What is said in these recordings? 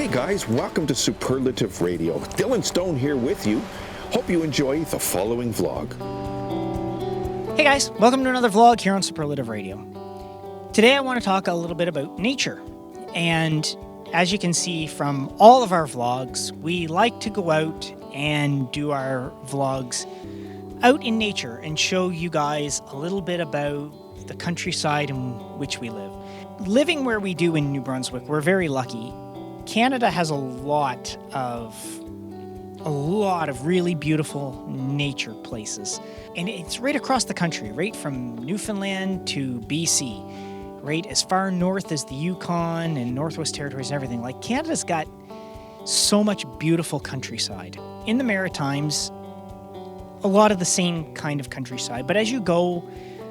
Hey guys, welcome to Superlative Radio. Dylan Stone here with you. Hope you enjoy the following vlog. Hey guys, welcome to another vlog here on Superlative Radio. Today I want to talk a little bit about nature. And as you can see from all of our vlogs, we like to go out and do our vlogs out in nature and show you guys a little bit about the countryside in which we live. Living where we do in New Brunswick, we're very lucky. Canada has a lot of really beautiful nature places. And it's right across the country, right from Newfoundland to BC, right as far north as the Yukon and Northwest Territories and everything. Like, Canada's got so much beautiful countryside. In the Maritimes, a lot of the same kind of countryside. But as you go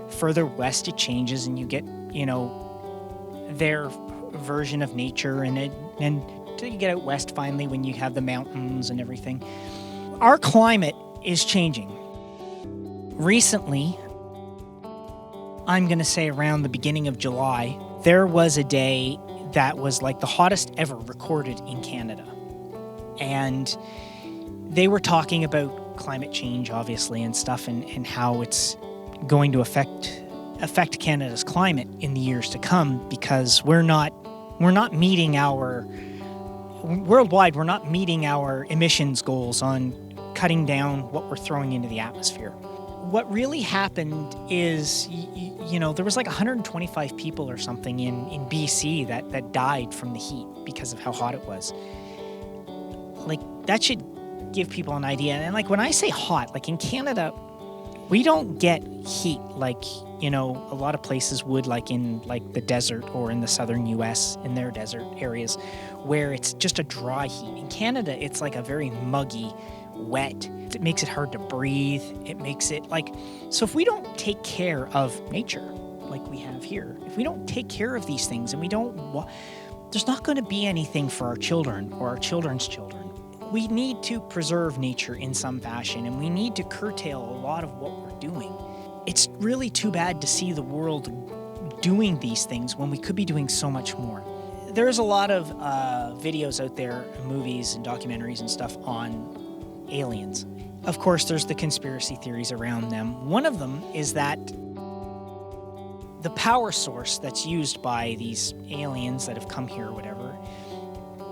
further west, it changes and you get, their version of nature, and until you get out west finally when you have the mountains and everything. Our climate is changing. Recently, I'm going to say around the beginning of July, there was a day that was like the hottest ever recorded in Canada. And they were talking about climate change, obviously, and stuff, and how it's going to affect Canada's climate in the years to come, because we're not meeting our worldwide, we're not meeting our emissions goals on cutting down what we're throwing into the atmosphere. What really happened is, there was like 125 people or something in BC that died from the heat because of how hot it was. Like, that should give people an idea. And like, when I say hot, like in Canada, we don't get heat like, a lot of places would, like in like the desert or in the southern US, in their desert areas, where it's just a dry heat. In Canada, it's like a very muggy, wet. It makes it hard to breathe. It makes it like, so if we don't take care of nature like we have here, if we don't take care of these things and we don't, there's not going to be anything for our children or our children's children. We need to preserve nature in some fashion, and we need to curtail a lot of what we're doing. It's really too bad to see the world doing these things when we could be doing so much more. There's a lot of videos out there, movies and documentaries and stuff on aliens. Of course, there's the conspiracy theories around them. One of them is that the power source that's used by these aliens that have come here or whatever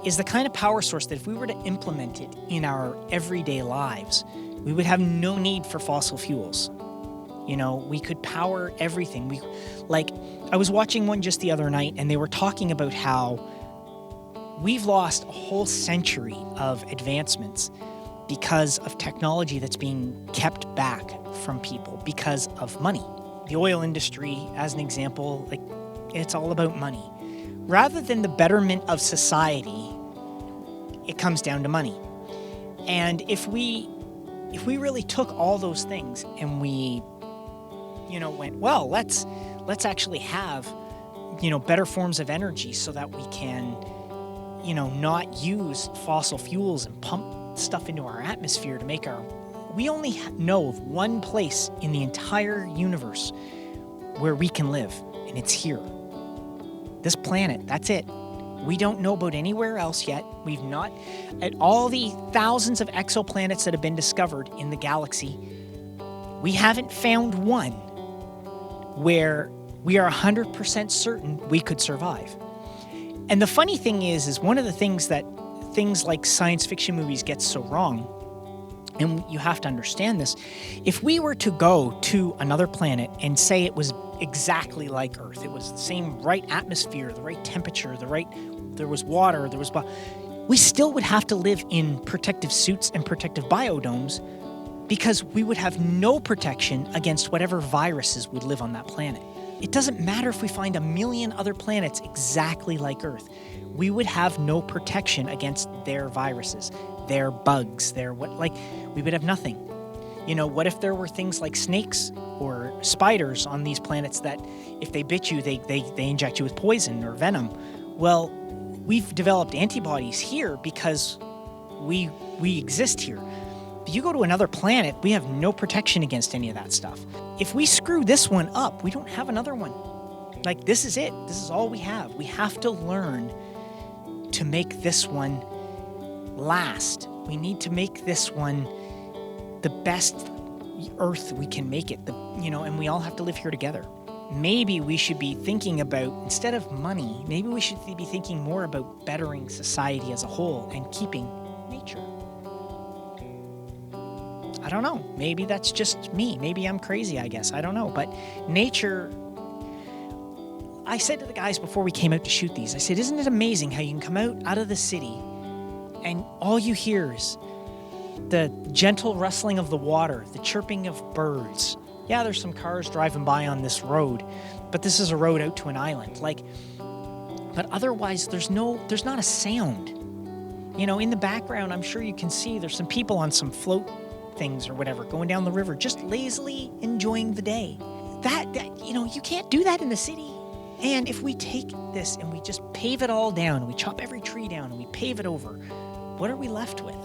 is the kind of power source that if we were to implement it in our everyday lives, we would have no need for fossil fuels. We could power everything. I was watching one just the other night, and they were talking about how we've lost a whole century of advancements because of technology that's being kept back from people because of money. The oil industry, as an example, it's all about money. Rather than the betterment of society, it comes down to money. And if we really took all those things and we went, well, let's actually have, better forms of energy so that we can, not use fossil fuels and pump stuff into our atmosphere to make we only know of one place in the entire universe where we can live, and it's here. This planet, that's it. We don't know about anywhere else yet. We've not, at all the thousands of exoplanets that have been discovered in the galaxy, we haven't found one where we are 100% certain we could survive. And the funny thing is one of the things that things like science fiction movies get so wrong, and you have to understand this, if we were to go to another planet and say it was exactly like Earth, it was the same right atmosphere, the right temperature, there was water, we still would have to live in protective suits and protective biodomes, because we would have no protection against whatever viruses would live on that planet. It doesn't matter if we find 1 million other planets exactly like Earth. We would have no protection against their viruses, their bugs, we would have nothing. What if there were things like snakes or spiders on these planets that if they bit you, they inject you with poison or venom? Well, we've developed antibodies here because we exist here. But you go to another planet, we have no protection against any of that stuff. If we screw this one up, we don't have another one. This is it. This is all we have. We have to learn to make this one last. We need to make this one the best Earth we can make it, and we all have to live here together. Maybe we should be thinking about, instead of money, maybe we should be thinking more about bettering society as a whole and keeping nature. I don't know. Maybe that's just me. Maybe I'm crazy, I guess. I don't know. But nature, I said to the guys before we came out to shoot these, I said, isn't it amazing how you can come out of the city and all you hear is the gentle rustling of the water, the chirping of birds. Yeah, there's some cars driving by on this road, but this is a road out to an island. But otherwise, there's not a sound. In the background, I'm sure you can see there's some people on some float things or whatever going down the river, just lazily enjoying the day. You can't do that in the city. And if we take this and we just pave it all down, and we chop every tree down and we pave it over, what are we left with?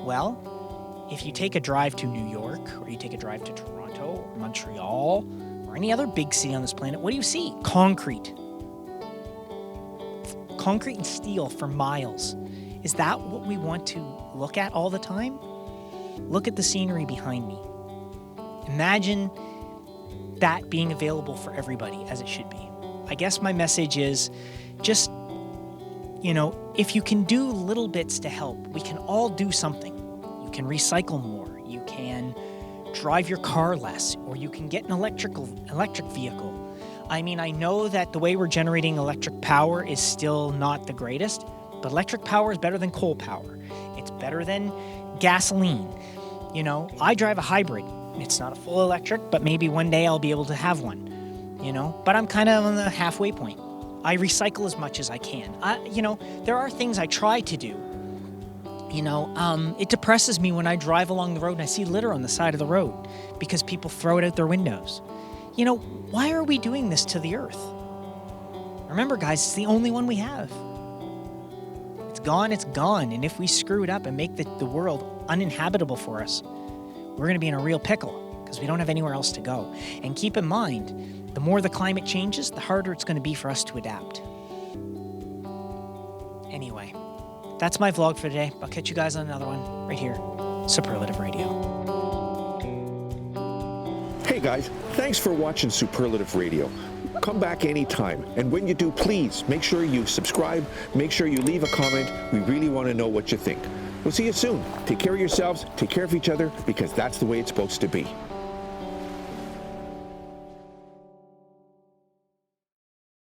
Well, if you take a drive to New York, or you take a drive to Toronto, or Montreal, or any other big city on this planet, what do you see? Concrete. Concrete and steel for miles. Is that what we want to look at all the time? Look at the scenery behind me. Imagine that being available for everybody as it should be. I guess my message is just, if you can do little bits to help, we can all do something. You can recycle more. You can drive your car less, or you can get an electric vehicle. I mean, I know that the way we're generating electric power is still not the greatest, but electric power is better than coal power. It's better than gasoline. I drive a hybrid. It's not a full electric, but maybe one day I'll be able to have one, but I'm kind of on the halfway point. I recycle as much as I can. There are things I try to do. It depresses me when I drive along the road and I see litter on the side of the road because people throw it out their windows. Why are we doing this to the earth? Remember, guys, it's the only one we have. It's gone. And if we screw it up and make the world uninhabitable for us, we're going to be in a real pickle because we don't have anywhere else to go. And keep in mind, the more the climate changes, the harder it's going to be for us to adapt. Anyway, that's my vlog for today. I'll catch you guys on another one right here, Superlative Radio. Hey guys, thanks for watching Superlative Radio. Come back anytime, and when you do, please make sure you subscribe, make sure you leave a comment. We really want to know what you think. We'll see you soon. Take care of yourselves, take care of each other, because that's the way it's supposed to be.